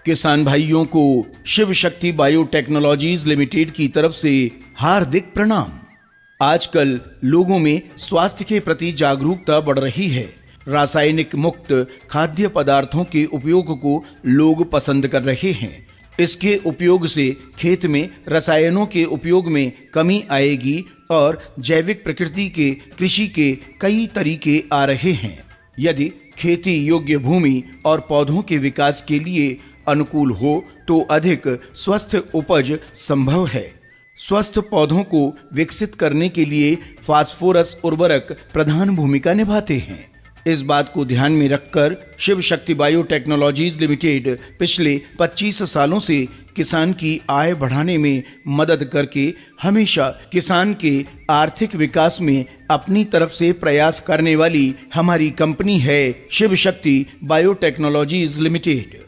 किसान भाइयों को शिव शक्ति बायोटेक्नोलॉजीज लिमिटेड की तरफ से हार्दिक प्रणाम। आजकल लोगों में स्वास्थ्य के प्रति जागरूकता बढ़ रही है। रासायनिक मुक्त खाद्य पदार्थों के उपयोग को लोग पसंद कर रहे हैं। इसके उपयोग से खेत में रसायनों के उपयोग में कमी आएगी और जैविक प्रकृति के कृषि के कई तरीके आ रहे हैं। यदि खेती योग्य भूमि और पौधों के विकास के लिए अनुकूल हो तो अधिक स्वस्थ उपज संभव है। स्वस्थ पौधों को विकसित करने के लिए फास्फोरस उर्वरक प्रधान भूमिका निभाते हैं। इस बात को ध्यान में रखकर शिव शक्ति बायोटेक्नोलॉजीज लिमिटेड पिछले 25 सालों से किसान की आय बढ़ाने में मदद करके हमेशा किसान के आर्थिक विकास में अपनी तरफ से प्रयास करने वाली हमारी कंपनी है Shiv Shakti biotechnologies limited.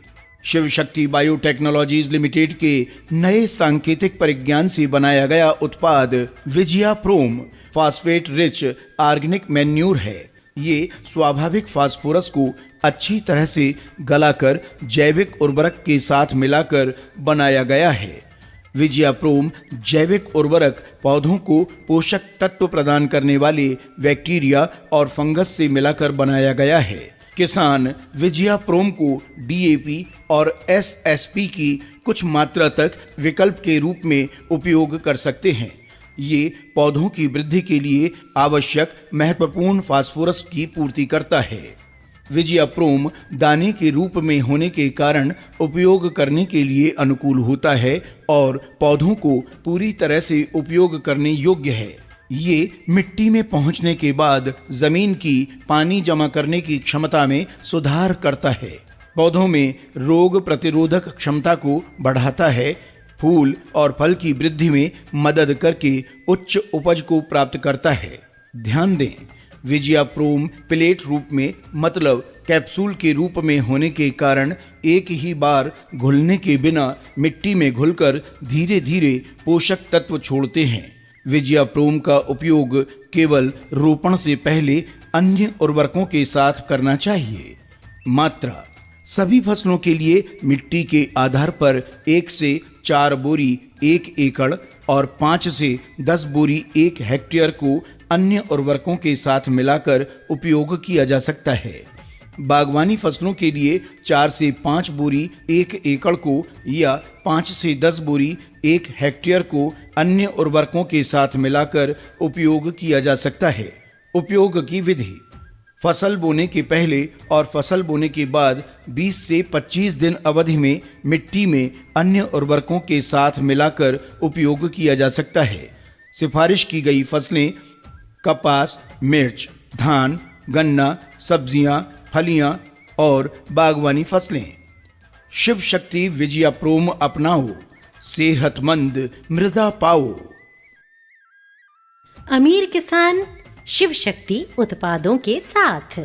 Shiv Shakti biotechnologies limited के नए सांकेतिक परिज्ञान से बनाया गया उत्पाद विजया प्रोम फास्फेट रिच ऑर्गेनिक मैन्यूर है। ये स्वाभाविक फास्फोरस को अच्छी तरह से गलाकर जैविक उर्वरक के साथ मिलाकर बनाया गया है। विजया प्रोम जैविक उर्वरक पौधों को पोषक तत्व प्रदान करने वाले बैक्टीरिया और फंगस से मिलाकर बनाया गया है। किसान विजया प्रोम को डीएपी और एसएसपी की कुछ मात्रा तक विकल्प के रूप में उपयोग कर सकते हैं। ये पौधों की वृद्धि के लिए आवश्यक महत्वपूर्ण फास्फोरस की पूर्ति करता है। विजया प्रोम दाने के रूप में होने के कारण उपयोग करने के लिए अनुकूल होता है और पौधों को पूरी तरह से उपयोग करने योग्य है। ये मिट्टी में पहुंचने के बाद जमीन की पानी जमा करने की क्षमता में सुधार करता है। पौधों में रोग प्रतिरोधक क्षमता को बढ़ाता है। फूल और फल की वृद्धि में मदद करके उच्च उपज को प्राप्त करता है। ध्यान दें, विजया प्रोम प्लेट रूप में मतलब कैप्सूल के रूप में होने के कारण एक ही बार घुलने के बिना मिट्टी में घुलकर धीरे धीरे पोषक तत्व छोड़ते हैं। विजया प्रोम का उपयोग केवल रोपण से पहले अन्य उर्वरकों के साथ करना चाहिए। मात्रा सभी फसलों के लिए मिट्टी के आधार पर 1 से 4 बोरी 1 एकड़ और 5 से 10 बोरी 1 हेक्टेयर को अन्य उर्वरकों के साथ मिलाकर उपयोग किया जा सकता है। बागवानी फसलों के लिए 4 से 5 बोरी 1 एकड़ को या 5 से 10 बोरी 1 हेक्टेयर को अन्य उर्वरकों के साथ मिलाकर उपयोग किया जा सकता है। उपयोग की विधि: फसल बोने के पहले और फसल बोने के बाद 20 से 25 दिन अवधि में मिट्टी में अन्य उर्वरकों के साथ मिलाकर उपयोग किया जा सकता है। सिफारिश की गई फसलें कपास, मिर्च, धान, गन्ना, सब्जियां, फलियां और बागवानी फसलें। शिव शक्ति विजया प्रोम अपनाओ, सेहतमंद मृदा पाओ। अमीर किसान शिव शक्ति उत्पादों के साथ।